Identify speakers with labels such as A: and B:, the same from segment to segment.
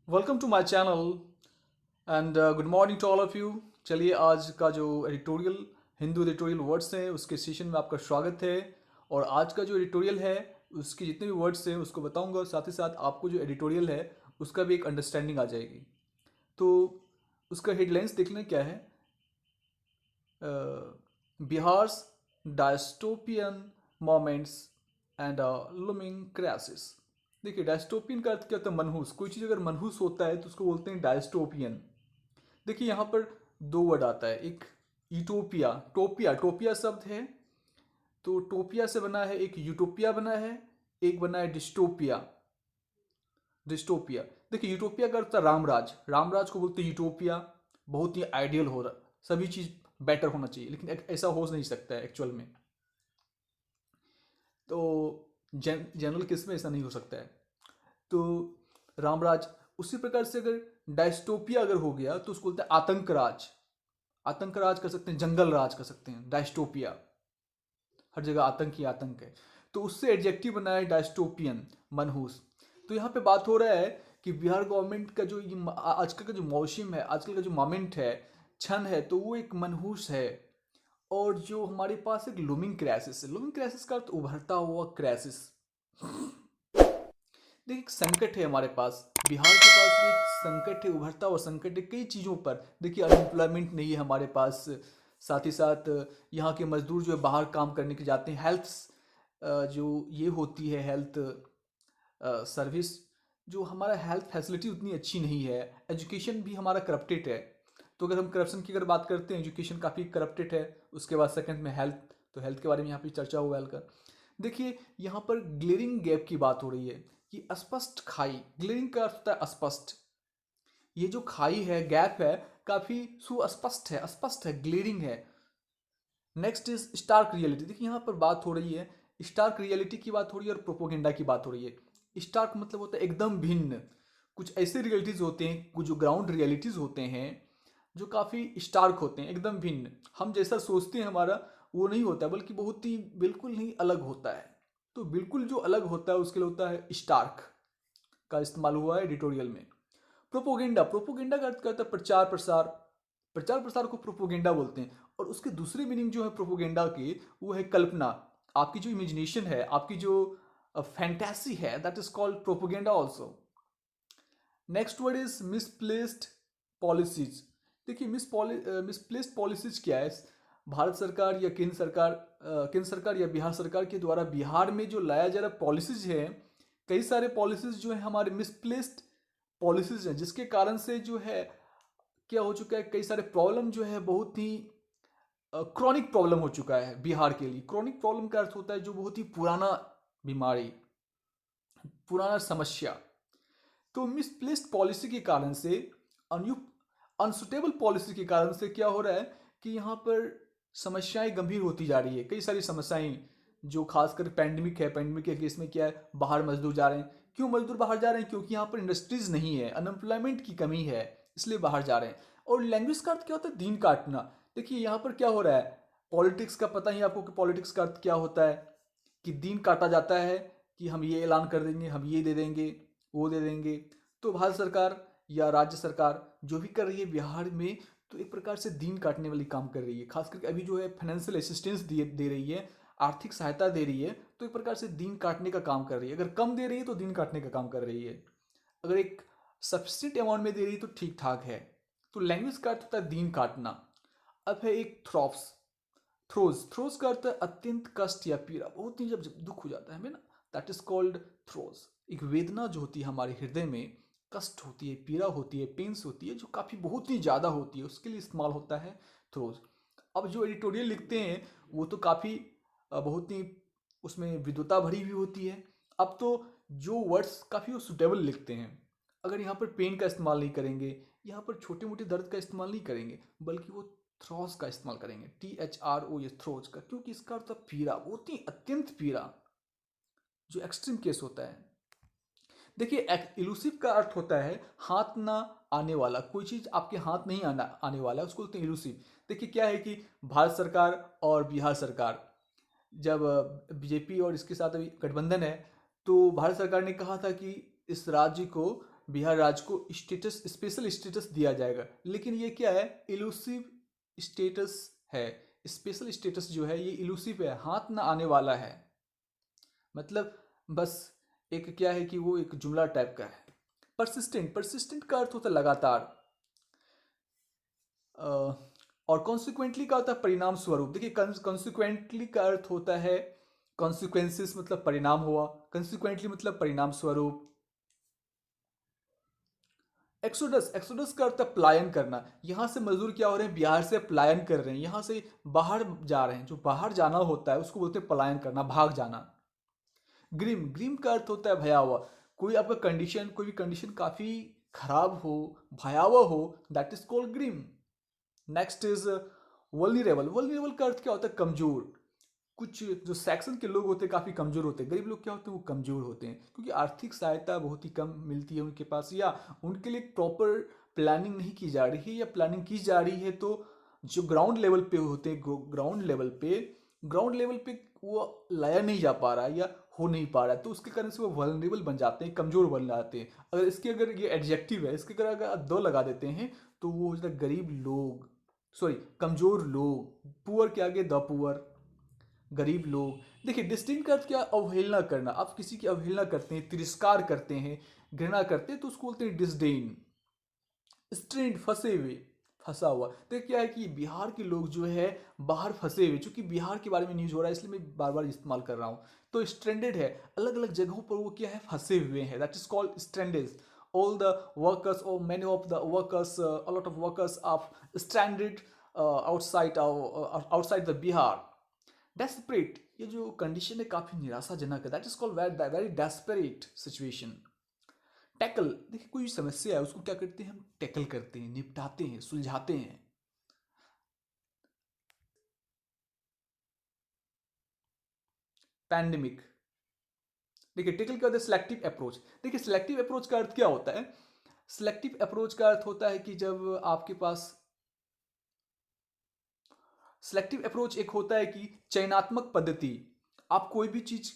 A: Welcome to my channel and good morning to all of you. चलिए आज का जो एडिटोरियल हिंदू एडिटोरियल वर्ड्स हैं उसके सेशन में आपका स्वागत है। और आज का जो एडिटोरियल है उसके जितने भी वर्ड्स हैं उसको बताऊंगा, साथ ही साथ आपको जो एडिटोरियल है उसका भी एक अंडरस्टैंडिंग आ जाएगी। तो उसका हेडलाइंस देख लें क्या है। Bihar's dystopian moments and looming crisis. देखिए, डायस्टोपियन का अर्थ क्या होता है? मनहूस। कोई चीज़ अगर मनहूस होता है तो उसको बोलते हैं डायस्टोपियन। देखिए, यहाँ पर दो वर्ड आता है। एक यूटोपिया, टोपिया, टोपिया शब्द है तो टोपिया से बना है, एक यूटोपिया बना है, एक बना है डिस्टोपिया। डिस्टोपिया, देखिए यूटोपिया का अर्थ था रामराज, रामराज को बोलते हैं यूटोपिया। बहुत ही आइडियल हो रहा, सभी चीज़ बेटर होना चाहिए, लेकिन ऐसा हो नहीं सकता है एक्चुअल में। तो जनरल केस में ऐसा नहीं हो सकता है। तो रामराज, उसी प्रकार से अगर डायस्टोपिया अगर हो गया तो उसको बोलते हैं आतंकराज। आतंकराज कर सकते हैं, जंगल राज कर सकते हैं। डायस्टोपिया, हर जगह आतंक ही आतंक है, तो उससे एडजेक्टिव बना है डायस्टोपियन, मनहूस। तो यहाँ पे बात हो रहा है कि बिहार गवर्नमेंट का जो ये आजकल का जो मौसम है, आजकल का जो मोमेंट है, क्षण है, तो वो एक मनहूस है। और जो हमारे पास एक लूमिंग क्राइसिस है, लूमिंग क्राइसिस का अर्थ उभरता हुआ क्राइसिस। देखिए, एक संकट है हमारे पास, बिहार के पास भी एक संकट है, उभरता हुआ संकट है कई चीज़ों पर। देखिए, अनएम्प्लॉयमेंट नहीं है हमारे पास, साथ ही साथ यहाँ के मजदूर जो है बाहर काम करने के जाते हैं। हेल्थ जो ये होती है, हेल्थ सर्विस, जो हमारा हेल्थ फैसिलिटी उतनी अच्छी नहीं है। एजुकेशन भी हमारा करप्टेड है। तो अगर हम करप्शन की अगर बात करते हैं, एजुकेशन काफ़ी करप्टेड है। उसके बाद सेकंड में हेल्थ, तो हेल्थ के बारे में यहाँ पे चर्चा हुआ हल्का। देखिए, यहाँ पर ग्लेरिंग गैप की बात हो रही है कि स्पष्ट खाई। ग्लेरिंग का अर्थ होता है स्पष्ट। ये जो खाई है, गैप है, काफ़ी सुस्पष्ट है, स्पष्ट है, ग्लेरिंग है। Next is stark reality. देखिए, यहाँ पर बात हो रही है, स्टार्क रियलिटी की बात हो रही है और प्रोपोगेंडा की बात हो रही है। स्टार्क मतलब होता है एकदम भिन्न। कुछ ऐसे रियलिटीज़ होते हैं, कुछ जो ग्राउंड रियलिटीज़ होते हैं जो काफ़ी स्टार्क होते हैं, एकदम भिन्न। हम जैसा सोचते हैं हमारा वो नहीं होता, बल्कि बहुत ही बिल्कुल ही अलग होता है। तो बिल्कुल जो अलग होता है उसके लिए होता है स्टार्क का इस्तेमाल हुआ है एडिटोरियल में। प्रोपोगेंडा, प्रोपोगेंडा का अर्थ क्या होता है? प्रचार प्रसार। प्रचार प्रसार को प्रोपोगेंडा बोलते हैं। और उसके दूसरे मीनिंग जो है प्रोपोगेंडा की, वो है कल्पना। आपकी जो इमेजिनेशन है, आपकी जो फैंटेसी है, that is called propaganda also. Next word is misplaced policies. देखिए, मिसप्लेस्ड पॉलिसीज क्या है? भारत सरकार या केंद्र सरकार, केंद्र सरकार या बिहार सरकार के द्वारा बिहार में जो लाया जा रहा पॉलिसीज है, कई सारे पॉलिसीज जो है हमारे मिसप्लेस्ड पॉलिसीज हैं, जिसके कारण से जो है क्या हो चुका है, कई सारे प्रॉब्लम जो है बहुत ही क्रॉनिक प्रॉब्लम हो चुका है बिहार के लिए। क्रॉनिक प्रॉब्लम का अर्थ होता है जो बहुत ही पुराना बीमारी, पुराना समस्या। तो मिसप्लेस्ड पॉलिसी के कारण से, अनुयुक्त अनसुटेबल पॉलिसी के कारण से क्या हो रहा है कि यहाँ पर समस्याएं गंभीर होती जा रही है। कई सारी समस्याएं जो खासकर पैंडमिक है, पैंडमिक के केस में क्या है, बाहर मजदूर जा रहे हैं। क्यों मजदूर बाहर जा रहे हैं? क्योंकि यहाँ पर इंडस्ट्रीज नहीं है, अनएम्प्लॉयमेंट की कमी है, इसलिए बाहर जा रहे हैं। और लैंग्वेज का अर्थ क्या होता है? दीन काटना। देखिए, यहाँ पर क्या हो रहा है, पॉलिटिक्स का पता ही आपको कि पॉलिटिक्स का अर्थ क्या होता है, कि दीन काटा जाता है, कि हम ये ऐलान कर देंगे, हम ये दे देंगे, वो दे देंगे। तो भारत सरकार या राज्य सरकार जो भी कर रही है बिहार में, तो एक प्रकार से दीन काटने वाली काम कर रही है। खास करके अभी जो है फाइनेंशियल असिस्टेंस दे रही है, आर्थिक सहायता दे रही है, तो एक प्रकार से दीन काटने का काम कर रही है। अगर कम दे रही है तो दीन काटने का काम कर रही है, अगर एक सफिशिएंट अमाउंट में दे रही है तो ठीक ठाक है। तो लैंग्वेज का अर्थ होता है दीन काटना। अब है एक थ्रॉप्स, थ्रोज। थ्रोज का अर्थ है अत्यंत कष्ट या पीड़ा, बहुत ही जब दुख हो जाता है हमें ना, दैट इज कॉल्ड थ्रोज। एक वेदना जो होती है हमारे हृदय में, कष्ट होती है, पीड़ा होती है, पेंस होती है, जो काफ़ी बहुत ही ज़्यादा होती है, उसके लिए इस्तेमाल होता है थ्रोज। अब जो एडिटोरियल लिखते हैं वो तो काफ़ी बहुत ही उसमें विद्वता भरी हुई होती है। अब तो जो वर्ड्स काफ़ी वो सुटेबल लिखते हैं। अगर यहाँ पर पेन का इस्तेमाल नहीं करेंगे, यहाँ पर छोटे मोटे दर्द का इस्तेमाल नहीं करेंगे, बल्कि वो थ्रॉस का इस्तेमाल करेंगे, THROS, थ्रोज का, क्योंकि इसका अर्थ है पीड़ा, बहुत ही अत्यंत पीड़ा, जो एक्सट्रीम केस होता है। देखिए, इलूसिव का अर्थ होता है हाथ ना आने वाला, कोई चीज़ आपके हाथ नहीं आने वाला है, उसको बोलते हैं इलूसिव। देखिए, क्या है कि भारत सरकार और बिहार सरकार, जब बीजेपी और इसके साथ अभी गठबंधन है, तो भारत सरकार ने कहा था कि इस राज्य को बिहार राज्य को स्टेटस, स्पेशल स्टेटस दिया जाएगा। लेकिन ये क्या है, इलूसिव स्टेटस है। स्पेशल स्टेटस जो है ये इलूसिव है, हाथ ना आने वाला है। मतलब बस एक क्या है कि वो एक जुमला टाइप का है। परसिस्टेंट, परसिस्टेंट का अर्थ होता है लगातार। और कॉन्सिक्वेंटली का होता है परिणाम स्वरूप। देखिए कॉन्सिक्वेंटली का अर्थ होता है, कॉन्सिक्वेंसेस मतलब परिणाम हुआ, कंसिक्वेंटली मतलब परिणाम स्वरूप। एक्सोडस, एक्सोडस का अर्थ है पलायन करना। यहाँ से मजदूर क्या हो रहे हैं, बिहार से पलायन कर रहे हैं, यहाँ से बाहर जा रहे हैं। जो बाहर जाना होता है उसको बोलते हैं पलायन करना, भाग जाना। ग्रीम, ग्रीम का अर्थ होता है भयावह। कोई आपका कंडीशन, कोई भी कंडीशन काफ़ी खराब हो, भयावह हो, that is called grim. Next is vulnerable. Vulnerable का अर्थ क्या होता है, कमजोर। कुछ जो सेक्शन के लोग होते हैं काफ़ी कमज़ोर होते हैं। गरीब लोग क्या होते हैं, वो कमज़ोर होते हैं क्योंकि आर्थिक सहायता बहुत ही कम मिलती है उनके पास, या उनके लिए प्रॉपर प्लानिंग नहीं की जा रही है, या प्लानिंग की जा रही है तो जो ग्राउंड लेवल पे होते हैं, ग्राउंड लेवल पे वो लाया नहीं जा पा रहा है या हो नहीं पा रहा है, तो उसके कारण से वो वल्नरेबल बन जाते हैं, कमज़ोर बन जाते हैं। अगर ये एडजेक्टिव है, इसके अगर आप दो लगा देते हैं तो वो हो जाता है गरीब लोग, सॉरी कमज़ोर लोग। पुअर के आगे द पुअर, गरीब लोग। देखिए डिस्डेन का अर्थ क्या, अवहेलना करना। आप किसी की अवहेलना करते हैं, तिरस्कार करते हैं, घृणा करते हैं तो उसको बोलते हैं डिस्डेन। स्ट्रेंड, फंसे हुए, फंसा हुआ। तो क्या है कि बिहार के लोग जो है बाहर फंसे हुए, चूंकि बिहार के बारे में न्यूज हो रहा है इसलिए मैं बार बार इस्तेमाल कर रहा हूँ। तो स्ट्रेंडेड है, अलग अलग जगहों पर वो क्या है, फंसे हुए हैं, that is called stranded. All the workers और many of the workers, a lot of workers of stranded outside the Bihar. Desperate, ये जो कंडीशन है काफी निराशाजनक है, that is called very desperate situation. Tackle, देखिए कोई समस्या है उसको क्या करते हैं, हम टैकल करते हैं, निपटाते हैं, सुलझाते हैं। पैंडेमिक, देखिए टैकल का होता है सिलेक्टिव अप्रोच। देखिए सिलेक्टिव अप्रोच का अर्थ क्या होता है, सिलेक्टिव अप्रोच का अर्थ होता है कि जब आपके पास, सिलेक्टिव अप्रोच एक होता है कि चयनात्मक पद्धति। आप कोई भी चीज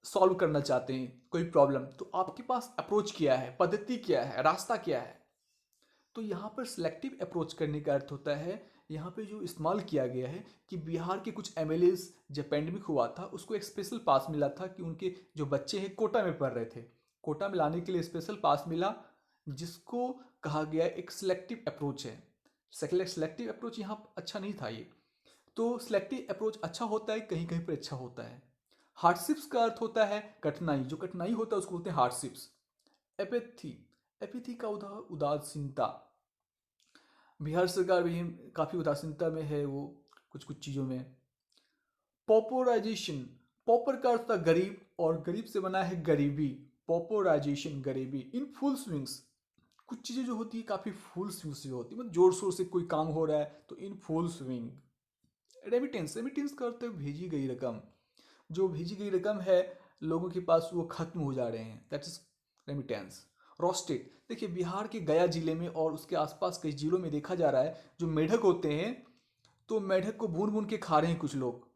A: सॉल्व करना चाहते हैं, कोई प्रॉब्लम, तो आपके पास अप्रोच क्या है, पद्धति क्या है, रास्ता क्या है। तो यहाँ पर सिलेक्टिव अप्रोच करने का अर्थ होता है, यहाँ पे जो इस्तेमाल किया गया है कि बिहार के कुछ एमएलएज, जब पेंडेमिक हुआ था उसको एक स्पेशल पास मिला था कि उनके जो बच्चे हैं कोटा में पढ़ रहे थे, कोटा में लाने के लिए स्पेशल पास मिला, जिसको कहा गया एक सिलेक्टिव अप्रोच है। सिलेक्टिव अप्रोच यहाँ अच्छा नहीं था ये। तो सिलेक्टिव अप्रोच अच्छा होता है, कहीं कहीं पर अच्छा होता है। हार्डशिप्स का अर्थ होता है कठिनाई, जो कठिनाई होता है उसको बोलते हैं हार्डशिप्स। एपेथी, एपिथी का उदासीनता। बिहार सरकार भी काफ़ी उदासीनता में है वो कुछ कुछ चीज़ों में। पॉपुलराइजेशन, पॉपर का अर्थ था गरीब और गरीब से बना है गरीबी। पॉपुलराइजेशन, गरीबी। इन फुल स्विंग्स, कुछ चीज़ें जो होती है काफ़ी फुल स्विंग से होती है, मतलब जोर शोर से कोई काम हो रहा है तो in full swing. Remittance, remittance का अर्थ है भेजी गई रकम। जो भेजी गई रकम है लोगों के पास वो खत्म हो जा रहे हैं, दैट इज रेमिटेंस। रोस्टेड, देखिए बिहार के गया जिले में और उसके आसपास कई जिलों में देखा जा रहा है जो मेढक होते हैं, तो मेढक को भून भून के खा रहे हैं कुछ लोग।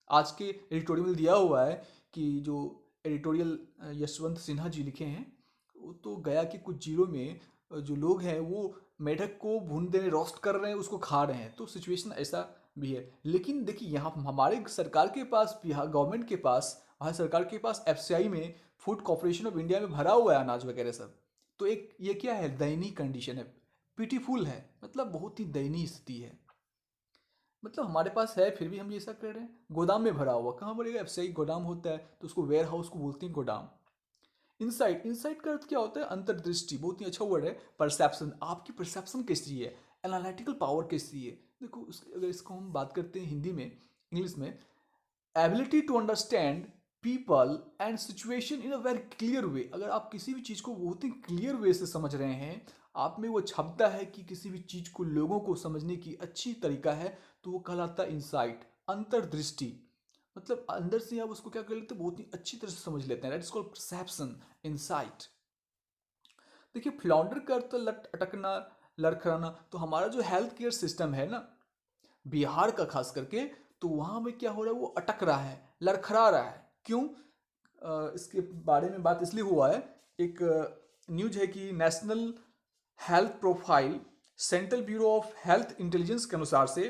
A: आज के एडिटोरियल में दिया हुआ है कि जो एडिटोरियल यशवंत सिन्हा जी लिखे हैं, वो तो गया के कुछ जिलों में जो लोग हैं वो मेढक को भून दे, रोस्ट कर रहे हैं, उसको खा रहे हैं, तो सिचुएशन ऐसा भी है। लेकिन देखिए यहाँ हमारे सरकार के पास, बिहार गवर्नमेंट के पास, भारत सरकार के पास एफसीआई में, फूड कॉर्पोरेशन ऑफ इंडिया में भरा हुआ है अनाज वगैरह सब। तो एक ये क्या है, दयनीय कंडीशन है, पिटीफुल है, मतलब बहुत ही दयनीय स्थिति है। मतलब हमारे पास है फिर भी हम ये ऐसा कर रहे हैं। गोदाम में भरा हुआ कहाँ भरेगा, एफसीआई गोदाम होता है तो उसको वेयर हाउस को बोलते हैं गोदाम। इनसाइट, इनसाइट का अर्थ क्या होता है, अंतर्दृष्टि, बहुत ही अच्छा वर्ड है। परसेप्शन, आपकी परसेप्शन कैसी है, एनालिटिकल पावर कैसी है। देखो अगर इसको हम बात करते हैं हिंदी में, इंग्लिश में, ability to understand people and situation in a very clear way. अगर आप किसी भी चीज़ को बहुत ही क्लियर वे से समझ रहे हैं, आप में वो क्षमता है कि किसी भी चीज़ को लोगों को समझने की अच्छी तरीका है, तो वो कहलाता है इंसाइट, अंतर्दृष्टि। मतलब अंदर से आप उसको क्या कर लेते हैं, बहुत ही अच्छी तरह से समझ लेते हैं, that is called perception, insight. देखिए फ्लॉन्डर का अर्थ लट अटकना, लड़खड़ाना। तो हमारा जो हेल्थ केयर सिस्टम है ना बिहार का खास करके, तो वहाँ में क्या हो रहा है, वो अटक रहा है, लड़खड़ा रहा है। क्यों, इसके बारे में बात इसलिए हुआ है, एक न्यूज है कि national health profile central bureau of health intelligence के अनुसार से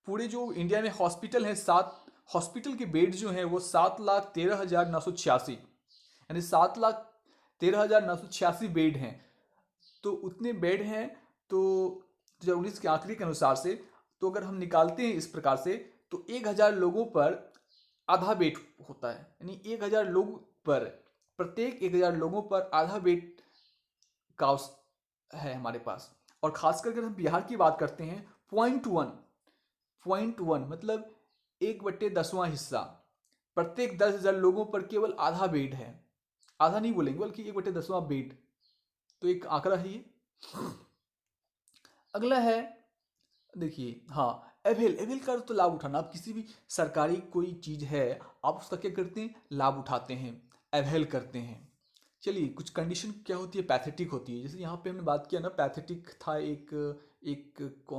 A: पूरे जो इंडिया में हॉस्पिटल हैं, 7 हॉस्पिटल के बेड जो हैं वो 7,13,986, यानी 7,13,986 बेड हैं। तो उतने बेड हैं। तो 2019 के आंकड़े के अनुसार से, तो अगर हम निकालते हैं इस प्रकार से, तो 1,000 लोगों पर आधा बेड होता है, यानी 1,000 लोग पर, प्रत्येक 1,000 लोगों पर आधा बेड का है हमारे पास। और खासकर अगर हम बिहार की बात करते हैं, 0.1 मतलब 1/10वां हिस्सा, प्रत्येक 10,000 लोगों पर केवल आधा बेड है। आधा नहीं बोलेंगे बल्कि 1/10वां बेड। तो एक आंकड़ा है ये। अगला है, देखिए, हाँ, एवेल एवेल का तो लाभ उठाना। आप किसी भी सरकारी कोई चीज़ है, आप उसका क्या करते हैं, लाभ उठाते हैं, एवेल करते हैं। चलिए, कुछ कंडीशन क्या होती है, पैथेटिक होती है। जैसे यहाँ पे हमने बात किया ना, पैथेटिक था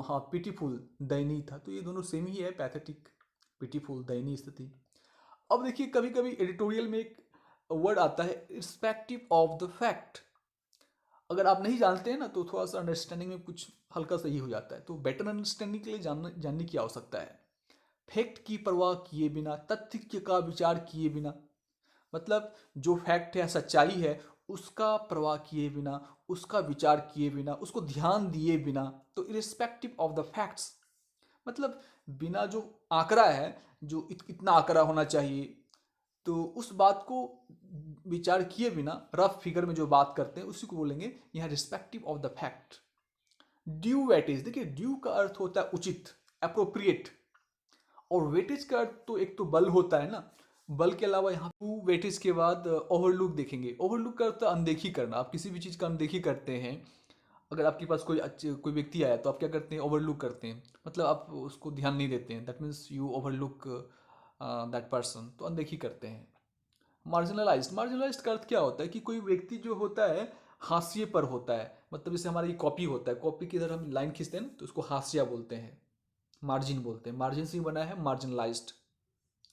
A: हाँ, पिटीफुल, दयनीय था। तो ये दोनों सेम ही है, पैथेटिक, पिटीफुल, दयनीय स्थिति। अब देखिए, कभी कभी एडिटोरियल में एक वर्ड आता है, रिस्पेक्टिव ऑफ द फैक्ट। अगर आप नहीं जानते हैं ना, तो थोड़ा सा अंडरस्टैंडिंग में कुछ हल्का सही हो जाता है। तो बेटर अंडरस्टैंडिंग के लिए जानने की आवश्यकता है। फैक्ट की परवाह किए बिना, तथ्य का विचार किए बिना, मतलब जो फैक्ट है, सच्चाई है, उसका परवाह किए बिना, उसका विचार किए बिना, उसको ध्यान दिए बिना। तो इरिस्पेक्टिव ऑफ द फैक्ट्स मतलब बिना जो आंकड़ा है, जो इतना आंकड़ा होना चाहिए, तो उस बात को विचार किए बिना रफ फिगर में जो बात करते हैं उसी को बोलेंगे यहाँ respective of the fact. Due weightage, देखिए ड्यू का अर्थ होता है उचित, अप्रोप्रिएट। और वेटेज का अर्थ तो एक तो बल होता है ना, बल के अलावा यहाँ टू वेटेज के बाद ओवरलुक देखेंगे। ओवरलुक का अर्थ है अनदेखी करना। आप किसी भी चीज़ का अनदेखी करते हैं। अगर आपके पास कोई व्यक्ति आया तो आप क्या करते हैं, ओवरलुक करते हैं, मतलब आप उसको ध्यान नहीं देते हैं। That means you overlook that person, तो अनदेखी करते हैं। मार्जिनलाइज्ड का अर्थ क्या होता है कि कोई व्यक्ति जो होता है हाशिए पर होता है। मतलब जैसे हमारा ये कॉपी होता है, कॉपी की इधर हम लाइन खींचते हैं ना, तो उसको हाशिया बोलते हैं, मार्जिन बोलते हैं। मार्जिन से ही बना है मार्जिनलाइज्ड।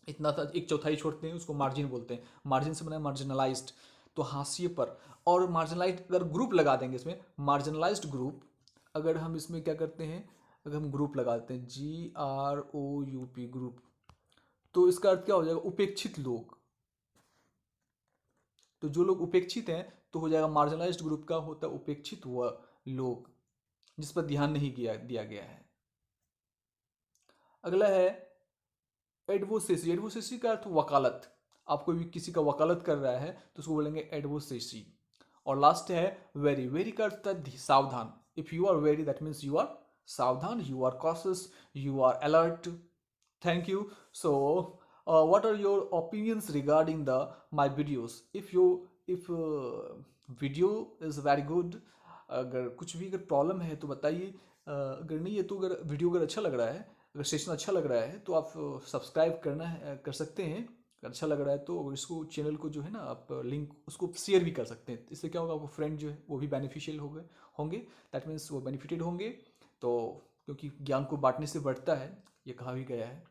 A: इतना सा एक चौथाई छोड़ते हैं, उसको मार्जिन बोलते हैं। मार्जिन से बना है मार्जिनलाइज्ड, तो हाशिए पर। और मार्जिनलाइज्ड अगर ग्रुप लगा देंगे इसमें, मार्जिनलाइज्ड ग्रुप, अगर हम इसमें क्या करते हैं, अगर हम ग्रुप लगाते हैं GROUP ग्रुप, तो इसका अर्थ क्या हो जाएगा, उपेक्षित लोग। तो जो लोग उपेक्षित हैं, तो हो जाएगा मार्जिनलाइज्ड ग्रुप का होता है उपेक्षित वह लोग जिस पर ध्यान नहीं दिया गया है। अगला है एडवोसेसी। एडवोसेसी का अर्थ वकालत। आप कोई भी किसी का वकालत कर रहा है तो उसको बोलेंगे एडवोसेसी। और लास्ट है वेरी। वेरी का अर्थ है सावधान। If you are very, that means you are सावधान, you are cautious, you are alert. Thank you. So, what are your opinions regarding my videos? If video is very good, अगर कुछ भी अगर problem है तो बताइए। अगर नहीं है तो अगर वीडियो अगर अच्छा लग रहा है, अगर सेशन अच्छा लग रहा है, तो आप सब्सक्राइब करना है, कर सकते हैं। अगर अच्छा लग रहा है तो इसको, चैनल को जो है ना, आप लिंक उसको शेयर भी कर सकते हैं। इससे क्या होगा, आपको फ्रेंड जो है वो भी बेनिफिशियल होंगे। दैट मीन्स वो बेनिफिटेड होंगे। तो क्योंकि ज्ञान को बांटने से बढ़ता है, ये कहा भी गया है।